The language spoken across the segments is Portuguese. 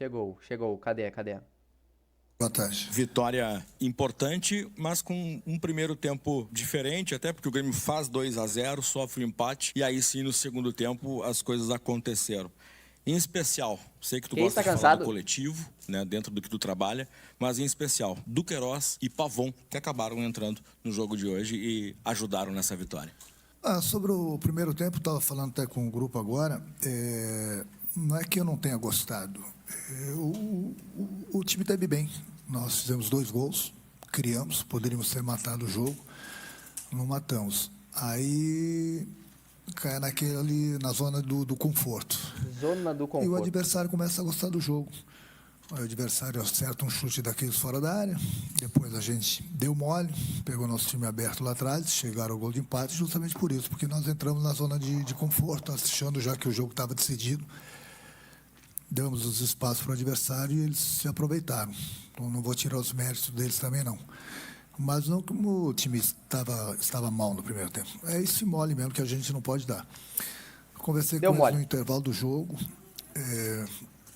Chegou. Cadê? Boa tarde. Vitória importante, mas com um primeiro tempo diferente, até porque o Grêmio faz 2-0, sofre o empate, e aí sim, no segundo tempo, as coisas aconteceram. Em especial, sei que tu gosta de falar do coletivo, né, dentro do que tu trabalha, mas em especial, Duqueiroz e Pavon, que acabaram entrando no jogo de hoje e ajudaram nessa vitória. Sobre o primeiro tempo, estava falando até com o grupo agora, não é que eu não tenha gostado. O time teve bem. Nós fizemos 2 gols, criamos, poderíamos ter matado o jogo, não matamos. Aí cai na zona do conforto. Zona do conforto. E o adversário começa a gostar do jogo. O adversário acerta um chute daqueles fora da área, depois a gente deu mole, pegou nosso time aberto lá atrás, chegaram ao gol de empate justamente por isso, porque nós entramos na zona de conforto, achando já que o jogo estava decidido. Damos os espaços para o adversário e eles se aproveitaram. Então, não vou tirar os méritos deles também, não. Mas não como o time estava mal no primeiro tempo. É esse mole mesmo que a gente não pode dar. Conversei com eles no intervalo do jogo,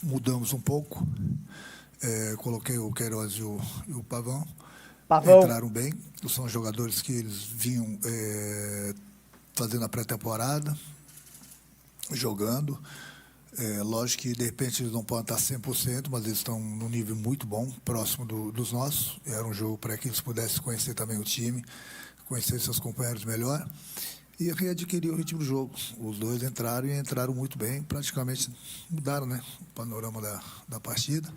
mudamos um pouco. Coloquei o Queiroz e o Pavão. Entraram bem. São jogadores que eles vinham fazendo a pré-temporada, jogando. Lógico que, de repente, eles não podem estar 100%, mas eles estão num nível muito bom, próximo dos nossos. Era um jogo para que eles pudessem conhecer também o time, conhecer seus companheiros melhor e readquirir o ritmo do jogo. Os dois entraram muito bem, praticamente mudaram, né, o panorama da partida.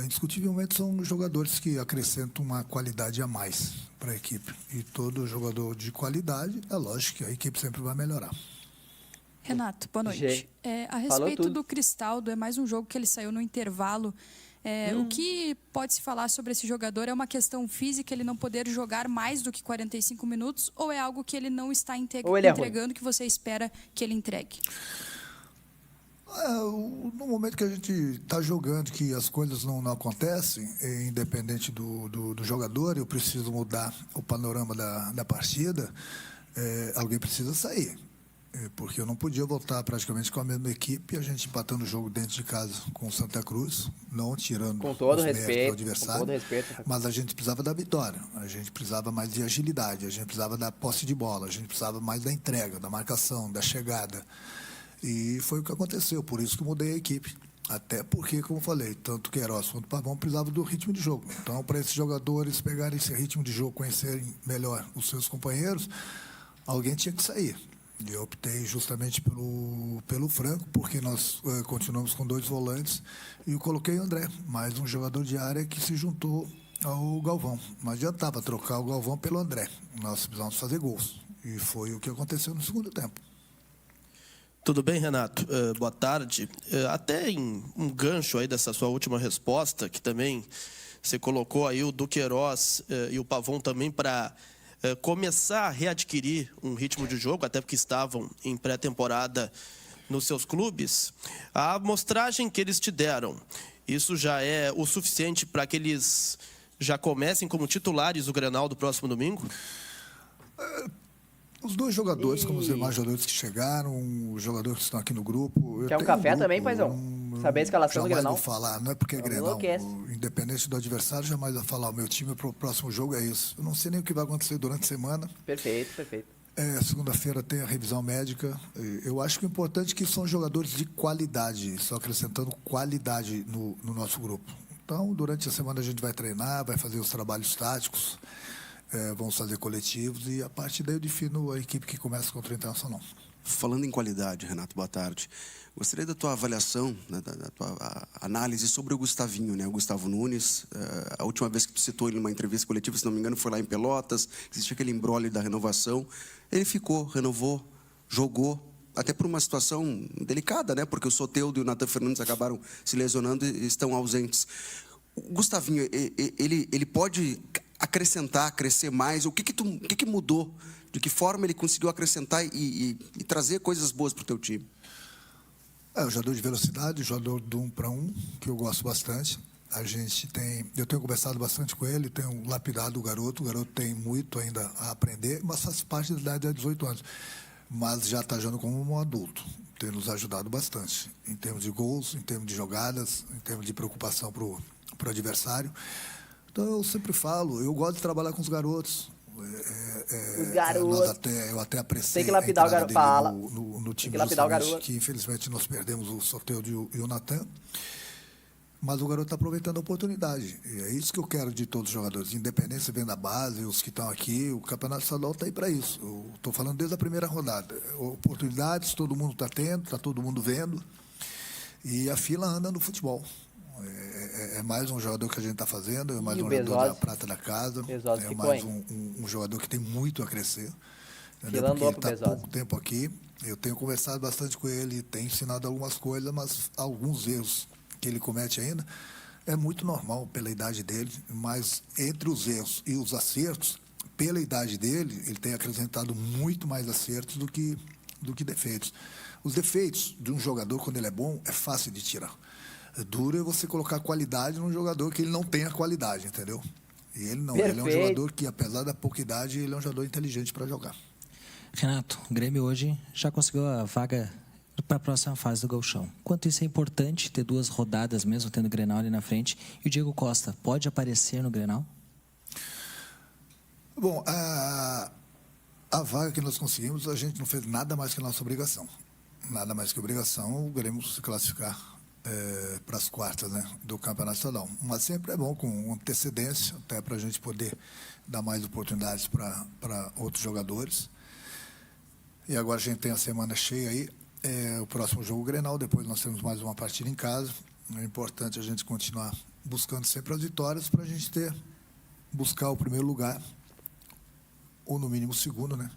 Indiscutivelmente, são jogadores que acrescentam uma qualidade a mais para a equipe. E todo jogador de qualidade, é lógico que a equipe sempre vai melhorar. Renato, boa noite. A respeito do Cristaldo, é mais um jogo que ele saiu no intervalo. O que pode se falar sobre esse jogador? É uma questão física, ele não poder jogar mais do que 45 minutos, ou é algo que ele não está entregando, que você espera que ele entregue? No momento que a gente está jogando, que as coisas não acontecem, independente do jogador, eu preciso mudar o panorama da partida, alguém precisa sair. Porque eu não podia voltar praticamente com a mesma equipe, a gente empatando o jogo dentro de casa com o Santa Cruz, não tirando os méritos do adversário, mas a gente precisava da vitória, a gente precisava mais de agilidade, a gente precisava da posse de bola, a gente precisava mais da entrega, da marcação, da chegada. E foi o que aconteceu, por isso que eu mudei a equipe. Até porque, como eu falei, tanto o Queiroz quanto o Pavão precisavam do ritmo de jogo. Então, para esses jogadores pegarem esse ritmo de jogo, conhecerem melhor os seus companheiros, alguém tinha que sair. E eu optei justamente pelo Franco, porque nós continuamos com 2 volantes, e eu coloquei o André, mais um jogador de área que se juntou ao Galvão. Não adiantava trocar o Galvão pelo André, nós precisamos fazer gols. E foi o que aconteceu no segundo tempo. Tudo bem, Renato? Boa tarde. Até em um gancho aí dessa sua última resposta, que também você colocou aí o Duqueiroz e o Pavon também para começar a readquirir um ritmo de jogo, até porque estavam em pré-temporada nos seus clubes. A amostragem que eles te deram, isso já é o suficiente para que eles já comecem como titulares do Grenal do próximo domingo? Os 2 jogadores, como os demais jogadores que chegaram, os jogadores que estão aqui no grupo... Quer um café também, paizão? Saber a escalação do Grenal? Jamais vou falar, não é porque é Grenal. Independente do adversário, jamais vou falar. O meu time para o próximo jogo é isso. Eu não sei nem o que vai acontecer durante a semana. Perfeito. Segunda-feira tem a revisão médica. Eu acho que o importante é que são jogadores de qualidade, só acrescentando qualidade no nosso grupo. Então, durante a semana a gente vai treinar, vai fazer os trabalhos táticos, vamos fazer coletivos e a partir daí eu defino a equipe que começa contra o Internacional. Falando em qualidade, Renato, boa tarde. Gostaria da tua avaliação, né, da tua análise sobre o Gustavinho, né, o Gustavo Nunes. A última vez que tu citou ele numa entrevista coletiva, se não me engano, foi lá em Pelotas. Existe aquele imbróglio da renovação. Ele ficou, renovou, jogou, até por uma situação delicada, né, porque o Soteldo e o Nathan Fernandes acabaram se lesionando e estão ausentes. O Gustavinho, ele pode acrescentar, crescer mais? O que mudou? De que forma ele conseguiu acrescentar e trazer coisas boas para o teu time? O jogador de velocidade, o jogador do 1 para 1, que eu gosto bastante. Eu tenho conversado bastante com ele, tenho lapidado o garoto tem muito ainda a aprender, mas faz parte da idade de 18 anos. Mas já está jogando como um adulto. tem nos ajudado bastante, em termos de gols, em termos de jogadas, em termos de preocupação para o adversário. Então, eu sempre falo, eu gosto de trabalhar com os garotos. Os garotos. Eu até apreciei Tem que lapidar o garoto. Fala. No time, tem que lapidar o garoto. que infelizmente nós perdemos o sorteio de Natan. Mas o garoto está aproveitando a oportunidade. E é isso que eu quero de todos os jogadores. Independência vem da base, os que estão aqui, o Campeonato Estadual está aí para isso. Eu estou falando desde a primeira rodada. Oportunidades, todo mundo está tendo, está todo mundo vendo. E a fila anda no futebol. É mais um jogador que a gente está fazendo, é mais um jogador da prata da casa, é mais um jogador que tem muito a crescer. Porque ele está há pouco tempo aqui. Eu tenho conversado bastante com ele, tenho ensinado algumas coisas, mas alguns erros que ele comete ainda é muito normal pela idade dele, mas entre os erros e os acertos, pela idade dele, ele tem acrescentado muito mais acertos do que defeitos. Os defeitos de um jogador, quando ele é bom, é fácil de tirar. Duro é você colocar qualidade num jogador que ele não tem a qualidade, entendeu? E ele não, ele é um jogador que, apesar da pouca idade, ele é um jogador inteligente para jogar. Renato, o Grêmio hoje já conseguiu a vaga para a próxima fase do Gauchão. Quanto isso é importante ter 2 rodadas, mesmo tendo o Grenal ali na frente. E o Diego Costa, pode aparecer no Grenal? Bom, a vaga que nós conseguimos, a gente não fez nada mais que a nossa obrigação. Nada mais que obrigação, o Grêmio se classificar para as quartas, né, do Campeonato Estadual. Mas sempre é bom com antecedência, até para a gente poder dar mais oportunidades para outros jogadores. E agora a gente tem a semana cheia aí. O próximo jogo, o Grenal, depois nós temos mais uma partida em casa. É importante a gente continuar buscando sempre as vitórias para a gente buscar o primeiro lugar, ou no mínimo o segundo, né?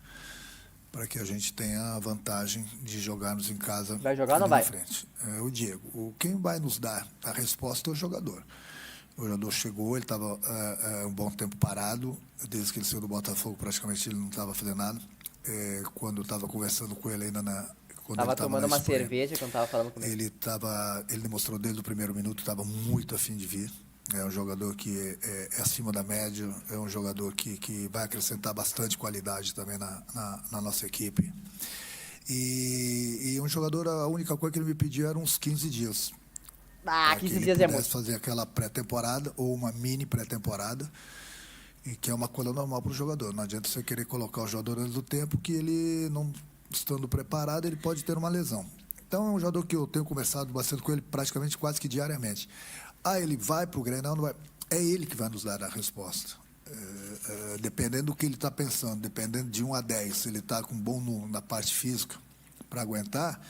Para que a gente tenha a vantagem de jogarmos em casa. Vai jogar ou não vai? Frente. O Diego. Quem vai nos dar a resposta é o jogador. O jogador chegou, ele estava um bom tempo parado, desde que ele saiu do Botafogo, praticamente ele não estava fazendo nada. Quando eu estava conversando com ele ainda Estava tomando uma cerveja quando estava falando comigo. Ele demonstrou desde o primeiro minuto, estava muito afim de vir. É um jogador que é acima da média, é um jogador que vai acrescentar bastante qualidade também na nossa equipe. E um jogador, a única coisa que ele me pediu era uns 15 dias. 15 dias é muito. Fazer aquela pré-temporada ou uma mini pré-temporada, e que é uma coisa normal para o jogador. Não adianta você querer colocar o jogador antes do tempo, que ele, não estando preparado, ele pode ter uma lesão. Então é um jogador que eu tenho conversado bastante com ele praticamente quase que diariamente. Ele vai para o Grenal, não vai? É ele que vai nos dar a resposta. Dependendo do que ele está pensando, dependendo de 1 a 10, se ele está com um bom número na parte física para aguentar,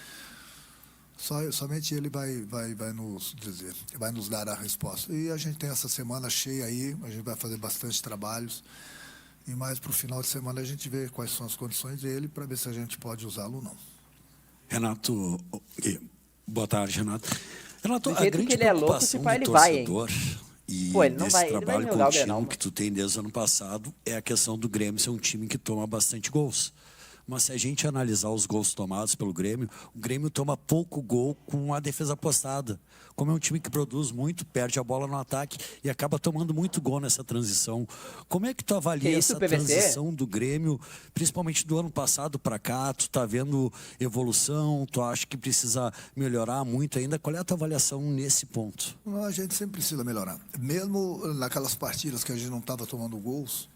somente ele vai nos dizer, vai nos dar a resposta. E a gente tem essa semana cheia aí, a gente vai fazer bastante trabalhos, e mais para o final de semana a gente vê quais são as condições dele para ver se a gente pode usá-lo ou não. Renato, boa tarde, Renato. Renato, do jeito que ele é louco, se pá, ele vai, hein? E pô, ele não nesse vai, trabalho ele vai jogar o contínuo Grenal, que tu tem desde o ano passado é a questão do Grêmio ser um time que toma bastante gols. Mas se a gente analisar os gols tomados pelo Grêmio, o Grêmio toma pouco gol com a defesa postada. Como é um time que produz muito, perde a bola no ataque e acaba tomando muito gol nessa transição. Como é que tu avalia essa transição do Grêmio, principalmente do ano passado para cá? Tu tá vendo evolução? Tu acha que precisa melhorar muito ainda? Qual é a tua avaliação nesse ponto? A gente sempre precisa melhorar. Mesmo naquelas partidas que a gente não estava tomando gols,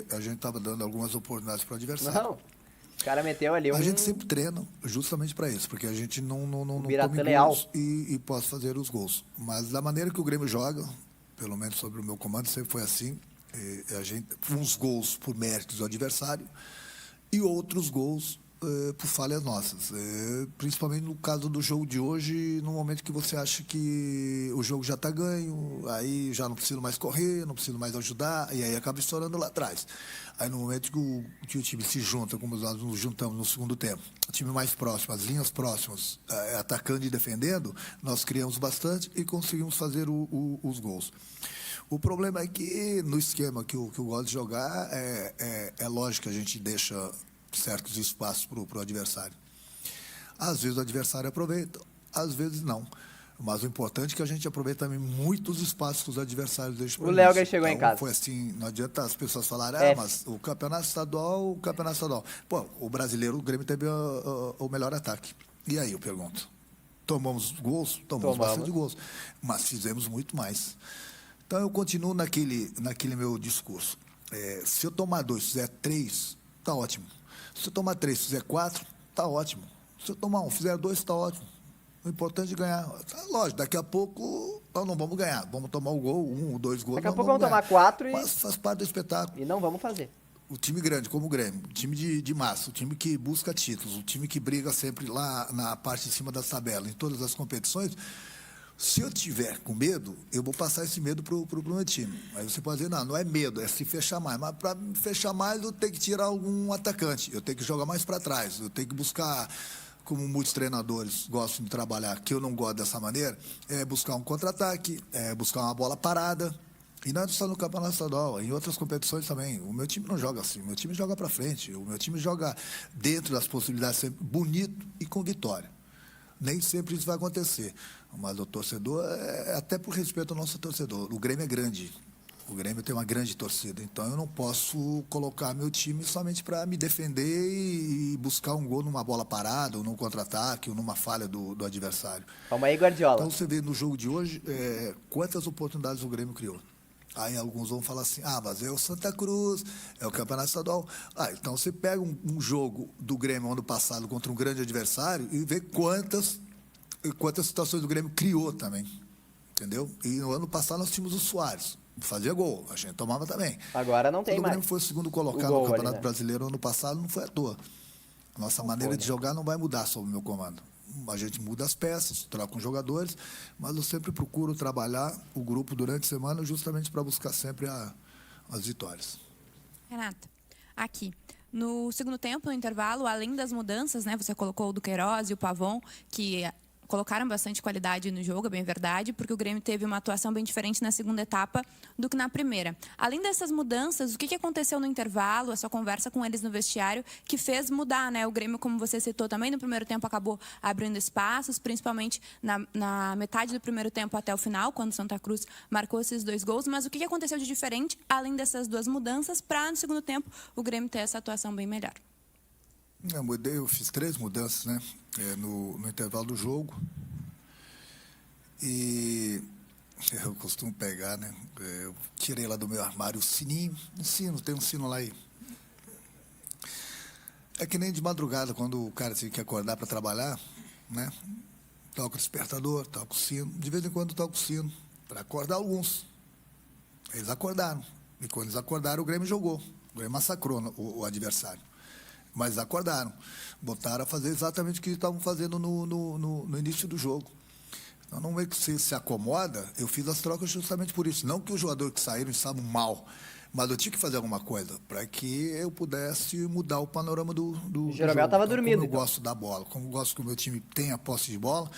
a gente estava dando algumas oportunidades para o adversário. Não. O cara meteu ali A gente sempre treina justamente para isso, porque a gente não tome leal. gols e possa fazer os gols. Mas da maneira que o Grêmio joga, pelo menos sobre o meu comando, sempre foi assim. Uns gols por méritos do adversário e outros gols por falhas nossas. Principalmente no caso do jogo de hoje, no momento que você acha que o jogo já está ganho, aí já não precisa mais correr, não precisa mais ajudar, e aí acaba estourando lá atrás. Aí no momento que o time se junta, como nós nos juntamos no segundo tempo, o time mais próximo, as linhas próximas, atacando e defendendo, nós criamos bastante e conseguimos fazer os gols. O problema é que no esquema que eu gosto de jogar, é lógico que a gente deixa certos espaços para o adversário. Às vezes o adversário aproveita, às vezes não. Mas o importante é que a gente aproveita também muitos espaços que os adversários deixam para a gente. O Léo chegou em casa. Foi assim, não adianta as pessoas falarem, mas o campeonato estadual. Pô, o brasileiro, o Grêmio teve o melhor ataque. E aí eu pergunto, tomamos gols? Tomamos bastante gols, mas fizemos muito mais. Então eu continuo naquele meu discurso. Se eu tomar 2, fizer 3, está ótimo. Se eu tomar 3, fizer 4, está ótimo. Se eu tomar 1, fizer 2, está ótimo. O importante é ganhar. Lógico, daqui a pouco nós não vamos ganhar. Vamos tomar o gol, 1 ou 2 gols. Daqui a pouco vamos tomar 4 e... Mas faz parte do espetáculo. E não vamos fazer. O time grande, como o Grêmio, o time de massa, o time que busca títulos, o time que briga sempre lá na parte de cima da tabela, em todas as competições, se eu tiver com medo, eu vou passar esse medo pro meu time. Aí você pode dizer, não é medo, é se fechar mais. Mas para fechar mais, eu tenho que tirar algum atacante, eu tenho que jogar mais para trás, eu tenho que buscar, como muitos treinadores gostam de trabalhar, que eu não gosto dessa maneira, buscar um contra-ataque, buscar uma bola parada. E não é só no Campeonato Estadual, em outras competições também. O meu time não joga assim, o meu time joga para frente, o meu time joga dentro das possibilidades, sempre bonito e com vitória. Nem sempre isso vai acontecer, mas o torcedor, até por respeito ao nosso torcedor, o Grêmio é grande, o Grêmio tem uma grande torcida, então eu não posso colocar meu time somente para me defender e buscar um gol numa bola parada, ou num contra-ataque, ou numa falha do adversário. Calma aí, Guardiola. Então você vê no jogo de hoje, quantas oportunidades o Grêmio criou. Aí alguns vão falar assim, mas é o Santa Cruz, é o Campeonato Estadual. Então você pega um jogo do Grêmio ano passado contra um grande adversário e vê quantas situações do Grêmio criou também, entendeu? E no ano passado nós tínhamos o Soares, fazia gol, a gente tomava também. Agora não tem mais. Quando o Grêmio foi o segundo colocado no Campeonato Brasileiro ano passado, não foi à toa. A nossa maneira de jogar não vai mudar sob o meu comando. A gente muda as peças, troca os jogadores, mas eu sempre procuro trabalhar o grupo durante a semana justamente para buscar sempre as vitórias. Renata, aqui. No segundo tempo, no intervalo, além das mudanças, né, você colocou o Duqueiroz e o Pavon, que colocaram bastante qualidade no jogo, é bem verdade, porque o Grêmio teve uma atuação bem diferente na segunda etapa do que na primeira. Além dessas mudanças, o que aconteceu no intervalo, a sua conversa com eles no vestiário, que fez mudar, né? O Grêmio, como você citou também, no primeiro tempo acabou abrindo espaços, principalmente na metade do primeiro tempo até o final, quando o Santa Cruz marcou esses 2 gols. Mas o que aconteceu de diferente, além dessas 2 mudanças, para no segundo tempo o Grêmio ter essa atuação bem melhor? Eu fiz 3 mudanças, né? No intervalo do jogo. E eu costumo pegar, né? Eu tirei lá do meu armário o sininho. Tem um sino lá aí. É que nem de madrugada, quando o cara tem que acordar para trabalhar, né? Toca o despertador, toca o sino. De vez em quando toca o sino, para acordar alguns. Eles acordaram. E quando eles acordaram, o Grêmio jogou. O Grêmio massacrou o adversário. Mas acordaram, botaram a fazer exatamente o que estavam fazendo no início do jogo. Então, não é que você se acomoda, eu fiz as trocas justamente por isso. Não que os jogadores que saíram estavam mal, mas eu tinha que fazer alguma coisa para que eu pudesse mudar o panorama do jogo. O Jeromel estava dormindo. Como eu gosto da bola, como eu gosto que o meu time tenha posse de bola,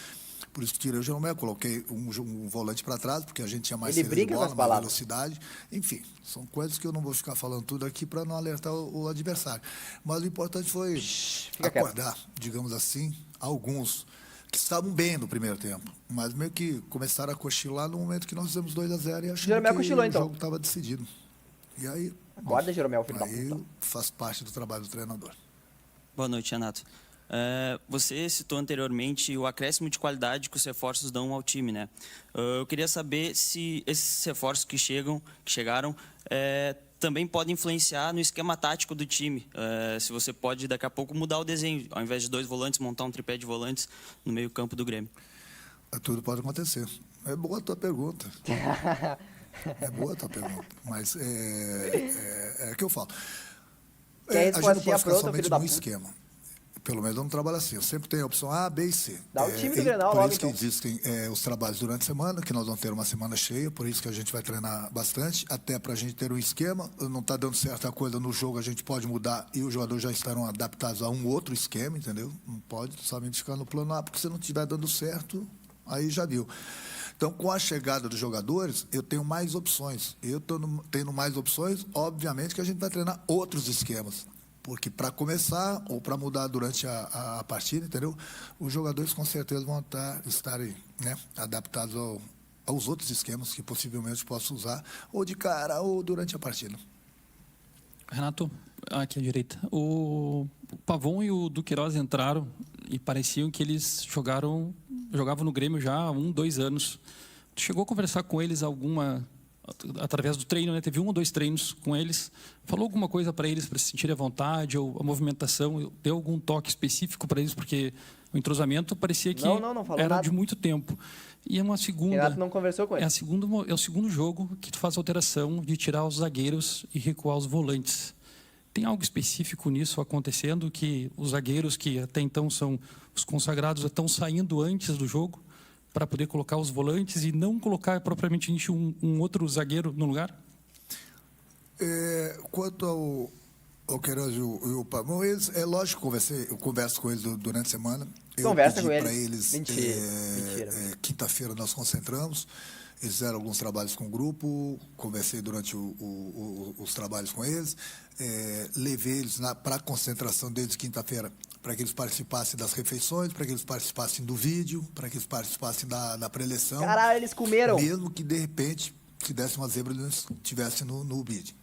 por isso que tirei o Jeromel, coloquei um volante para trás, porque a gente tinha mais saída de bola, mais velocidade. Enfim, são coisas que eu não vou ficar falando tudo aqui para não alertar o adversário. Mas o importante foi acordar, digamos assim, alguns que estavam bem no primeiro tempo, mas meio que começaram a cochilar no momento que nós fizemos 2-0 e achando que o jogo estava decidido. E aí, acorda, Jeromel, filho da puta. Faz parte do trabalho do treinador. Boa noite, Renato. Você citou anteriormente o acréscimo de qualidade que os reforços dão ao time, né? Eu queria saber se esses reforços que chegaram também podem influenciar no esquema tático do time. Se você pode, daqui a pouco, mudar o desenho. Ao invés de 2 volantes, montar um tripé de volantes no meio-campo do Grêmio. Tudo pode acontecer. É boa a tua pergunta. Mas é que eu falo. A gente não pode ficar somente num esquema. Pelo menos eu não trabalho assim. Eu sempre tenho a opção A, B e C. Dá o time do Grenal logo, então. Por isso que existem os trabalhos durante a semana, que nós vamos ter uma semana cheia, por isso que a gente vai treinar bastante, até para a gente ter um esquema. Não está dando certa coisa no jogo, a gente pode mudar e os jogadores já estarão adaptados a um outro esquema, entendeu? Não pode somente ficar no plano A, porque se não estiver dando certo, aí já viu. Então, com a chegada dos jogadores, eu tenho mais opções. Eu tendo mais opções, obviamente que a gente vai treinar outros esquemas. Porque para começar ou para mudar durante a partida, entendeu? Os jogadores com certeza vão estarem, né, adaptados aos outros esquemas que possivelmente posso usar, ou de cara ou durante a partida. Renato, aqui à direita. O Pavon e o Duqueiroz entraram e pareciam que eles jogavam no Grêmio já há 2 anos. Tu chegou a conversar com eles através do treino, né? Teve 1 ou 2 treinos com eles. Falou alguma coisa para eles para se sentirem à vontade, ou a movimentação? Deu algum toque específico para eles? Porque o entrosamento parecia que não falou era nada. de muito tempo. E é uma segunda... Renato não conversou com ele. É o segundo jogo que tu faz a alteração de tirar os zagueiros e recuar os volantes. Tem algo específico nisso acontecendo, que os zagueiros que até então são os consagrados estão saindo antes do jogo para poder colocar os volantes e não colocar propriamente um outro zagueiro no lugar? Quanto ao Queiroz e o Pavão, é lógico que eu converso com eles durante a semana. Conversa com eles. Mentira. Quinta-feira nós concentramos. Eles fizeram alguns trabalhos com o grupo, conversei durante os trabalhos com eles, levei eles para a concentração desde quinta-feira, para que eles participassem das refeições, para que eles participassem do vídeo, para que eles participassem da preleção. Caralho, eles comeram! Mesmo que, de repente, se desse uma zebra, eles estivessem no vídeo.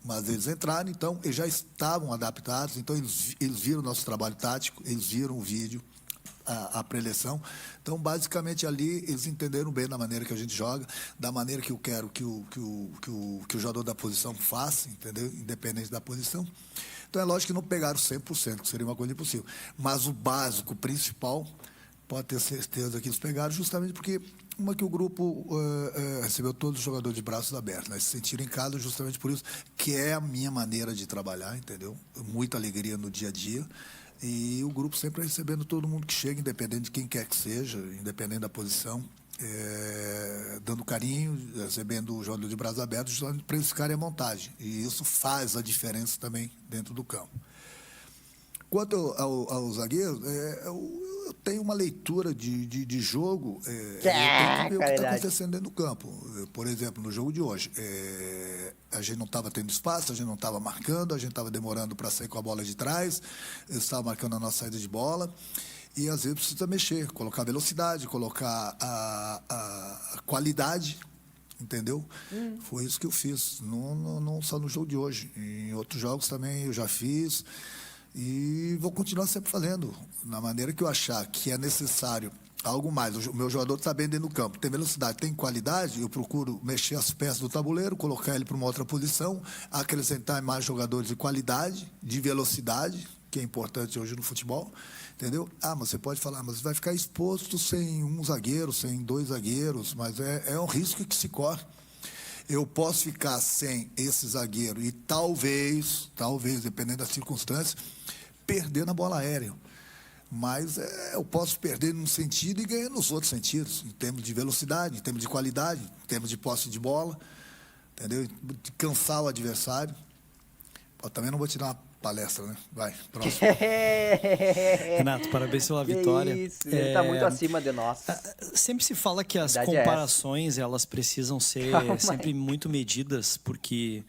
Mas eles entraram, então, eles já estavam adaptados, então eles viram o nosso trabalho tático, eles viram o vídeo, a preleção. Então, basicamente, ali, eles entenderam bem da maneira que a gente joga, da maneira que eu quero que o jogador da posição faça, entendeu? Independente da posição. Então, é lógico que não pegaram 100%, que seria uma coisa impossível. Mas o básico, o principal, pode ter certeza que eles pegaram, justamente porque que o grupo recebeu todos os jogadores de braços abertos, né? Se sentiram em casa justamente por isso, que é a minha maneira de trabalhar, entendeu? Muita alegria no dia a dia. E o grupo sempre recebendo todo mundo que chega, independente de quem quer que seja, independente da posição, dando carinho, recebendo o jogador de braços abertos, justamente para eles ficarem à vontade. E isso faz a diferença também dentro do campo. Quanto aos zagueiros, eu tenho uma leitura de jogo, eu tenho que ver o que está acontecendo dentro do campo. Por exemplo, no jogo de hoje, a gente não estava tendo espaço, a gente não estava marcando, a gente estava demorando para sair com a bola de trás, eles estavam marcando a nossa saída de bola, e às vezes precisa mexer, colocar velocidade, colocar a qualidade, entendeu? Foi isso que eu fiz, não só no jogo de hoje, em outros jogos também eu já fiz. E vou continuar sempre fazendo, na maneira que eu achar que é necessário algo mais. O meu jogador está bem dentro do campo, tem velocidade, tem qualidade, eu procuro mexer as peças do tabuleiro, colocar ele para uma outra posição, acrescentar mais jogadores de qualidade, de velocidade, que é importante hoje no futebol, entendeu? Mas você pode falar, mas vai ficar exposto sem um zagueiro, sem 2 zagueiros, mas é um risco que se corre. Eu posso ficar sem esse zagueiro e talvez, dependendo das circunstâncias, perder na bola aérea. Mas eu posso perder num sentido e ganhar nos outros sentidos, em termos de velocidade, em termos de qualidade, em termos de posse de bola, entendeu? De cansar o adversário. Também não vou te dar uma palestra, né? Vai, próximo. Renato, parabéns pela vitória. Isso, ele está muito acima de nós. Sempre se fala que as Verdade comparações, elas precisam ser sempre muito medidas, porque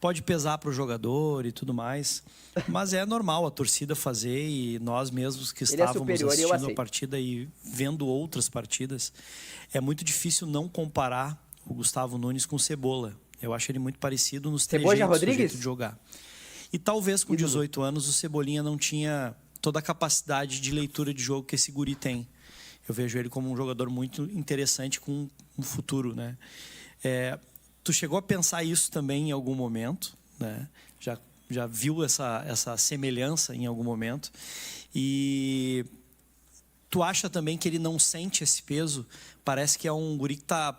pode pesar para o jogador e tudo mais. Mas é normal a torcida fazer, e nós mesmos que estávamos assistindo a partida e vendo outras partidas, é muito difícil não comparar o Gustavo Nunes com o Cebola. Eu acho ele muito parecido nos trejeitos do jeito de jogar. E talvez com 18 anos o Cebolinha não tinha toda a capacidade de leitura de jogo que esse guri tem. Eu vejo ele como um jogador muito interessante com um futuro, né? Tu chegou a pensar isso também em algum momento, né? Já viu essa semelhança em algum momento? E tu acha também que ele não sente esse peso? Parece que é um guri que está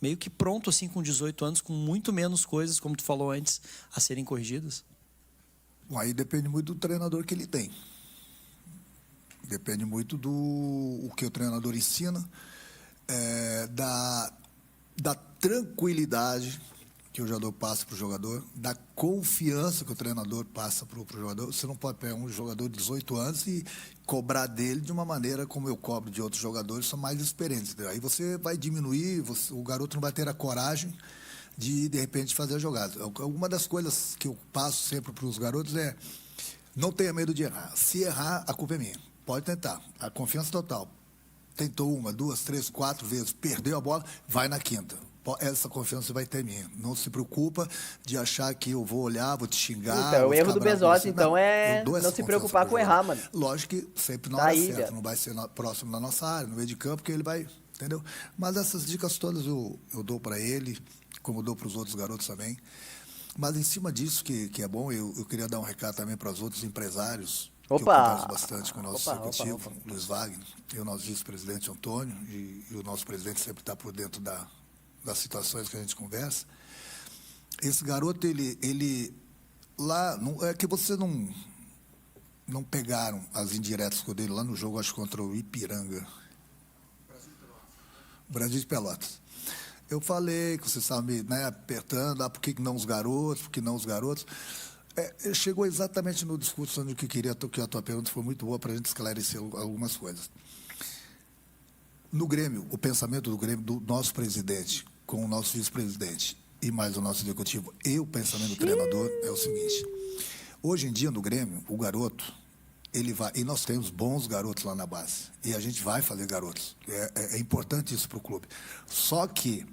meio que pronto, assim, com 18 anos, com muito menos coisas, como tu falou antes, a serem corrigidas? Bom, aí depende muito do treinador que ele tem. Depende muito do que o treinador ensina, da tranquilidade que o jogador passa para o jogador, da confiança que o treinador passa para o jogador. Você não pode pegar um jogador de 18 anos e cobrar dele de uma maneira como eu cobro de outros jogadores que são mais experientes. Aí você vai diminuir, o garoto não vai ter a coragem de repente, fazer a jogada. Uma das coisas que eu passo sempre para os garotos é: não tenha medo de errar. Se errar, a culpa é minha. Pode tentar. A confiança total. Tentou 1, 2, 3, 4 vezes, perdeu a bola, vai na quinta. essa confiança você vai ter em mim. Não se preocupa de achar que eu vou olhar, vou te xingar. Então, o vou erro ficar do bravo com Bezotti, você. então, é eu dou essa não se confiança preocupar pro com jogador. errar, mano. Lógico que sempre na Tá hora aí, certa, velho. não vai ser próximo da nossa área, no meio de campo, que ele vai, entendeu? Mas essas dicas todas eu dou para ele, como eu dou para os outros garotos também. Mas em cima disso, que é bom, eu queria dar um recado também para os outros empresários, que eu converso bastante com o nosso executivo, Luiz Wagner, e o nosso vice-presidente Antônio, e o nosso presidente sempre está por dentro das situações que a gente conversa. Esse garoto, ele lá, é que você não pegaram as indiretas com ele lá no jogo, acho, contra o Ipiranga. Brasil de Pelotas. Eu falei que você estava me apertando, por que não os garotos, por que não os garotos? Chegou exatamente no discurso onde que queria, que a tua pergunta foi muito boa para a gente esclarecer algumas coisas. No Grêmio, o pensamento do Grêmio, do nosso presidente, com o nosso vice-presidente e mais o nosso executivo, e o pensamento do treinador é o seguinte: hoje em dia no Grêmio, o garoto, ele vai, e nós temos bons garotos lá na base, e a gente vai fazer garotos, é importante isso para o clube. Só que,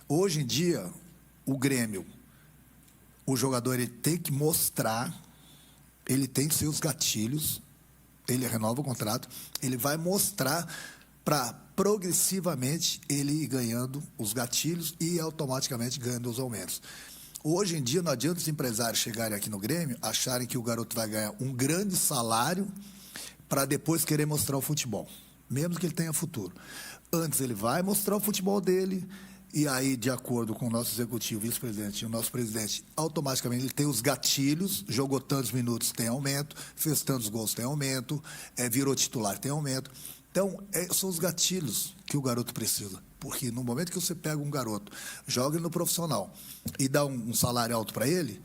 hoje em dia, o Grêmio, o jogador ele tem que mostrar, ele tem seus gatilhos, ele renova o contrato, ele vai mostrar para progressivamente ele ir ganhando os gatilhos e automaticamente ganhando os aumentos. Hoje em dia, não adianta os empresários chegarem aqui no Grêmio, acharem que o garoto vai ganhar um grande salário para depois querer mostrar o futebol, mesmo que ele tenha futuro. Antes ele vai mostrar o futebol dele, e aí, de acordo com o nosso executivo, vice-presidente e o nosso presidente, automaticamente ele tem os gatilhos, jogou tantos minutos, tem aumento, fez tantos gols, tem aumento, virou titular, tem aumento. Então, são os gatilhos que o garoto precisa. Porque no momento que você pega um garoto, joga ele no profissional e dá um salário alto para ele,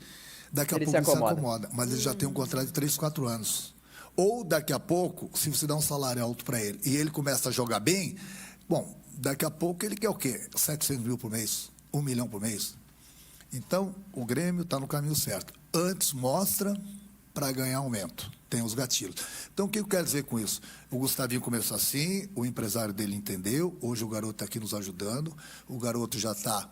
daqui a pouco ele se acomoda. Mas ele já tem um contrato de 3, 4 anos. Ou daqui a pouco, se você dá um salário alto para ele e ele começa a jogar bem, bom, daqui a pouco ele quer o quê? 700 mil por mês? 1 milhão por mês? Então, o Grêmio está no caminho certo. Antes mostra para ganhar aumento. Tem os gatilhos. Então, o que eu quero dizer com isso? O Gustavinho começou assim, o empresário dele entendeu, hoje o garoto está aqui nos ajudando, o garoto já está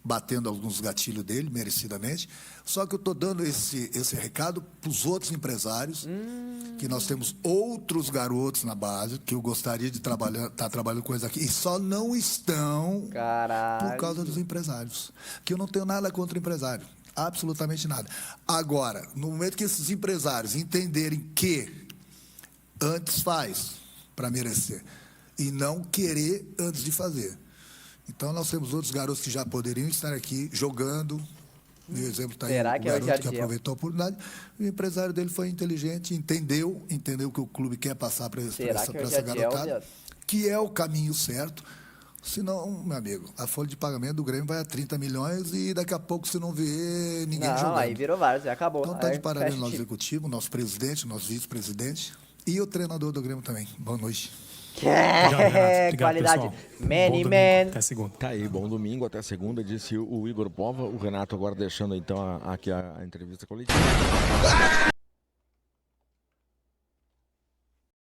batendo alguns gatilhos dele, merecidamente, só que eu estou dando esse recado para os outros empresários, que nós temos outros garotos na base, que eu gostaria de estar trabalhando com eles aqui, e só não estão por causa dos empresários. Que eu não tenho nada contra o empresário. Absolutamente nada. Agora, no momento que esses empresários entenderem que antes faz para merecer e não querer antes de fazer. Então, nós temos outros garotos que já poderiam estar aqui jogando. O exemplo está aí, o garoto que aproveitou a oportunidade. O empresário dele foi inteligente, entendeu que o clube quer passar para essa garotada, que é o caminho certo. Senão, meu amigo, a folha de pagamento do Grêmio vai a 30 milhões e daqui a pouco você não vê ninguém jogando. Não, aí virou vários, acabou. Então está de parabéns nosso executivo, nosso presidente, nosso vice-presidente e o treinador do Grêmio também. Boa noite. Obrigado, qualidade. Many man. Até segunda. Tá aí, bom domingo, até segunda, disse o Igor Pova. O Renato agora deixando então aqui a entrevista coletiva.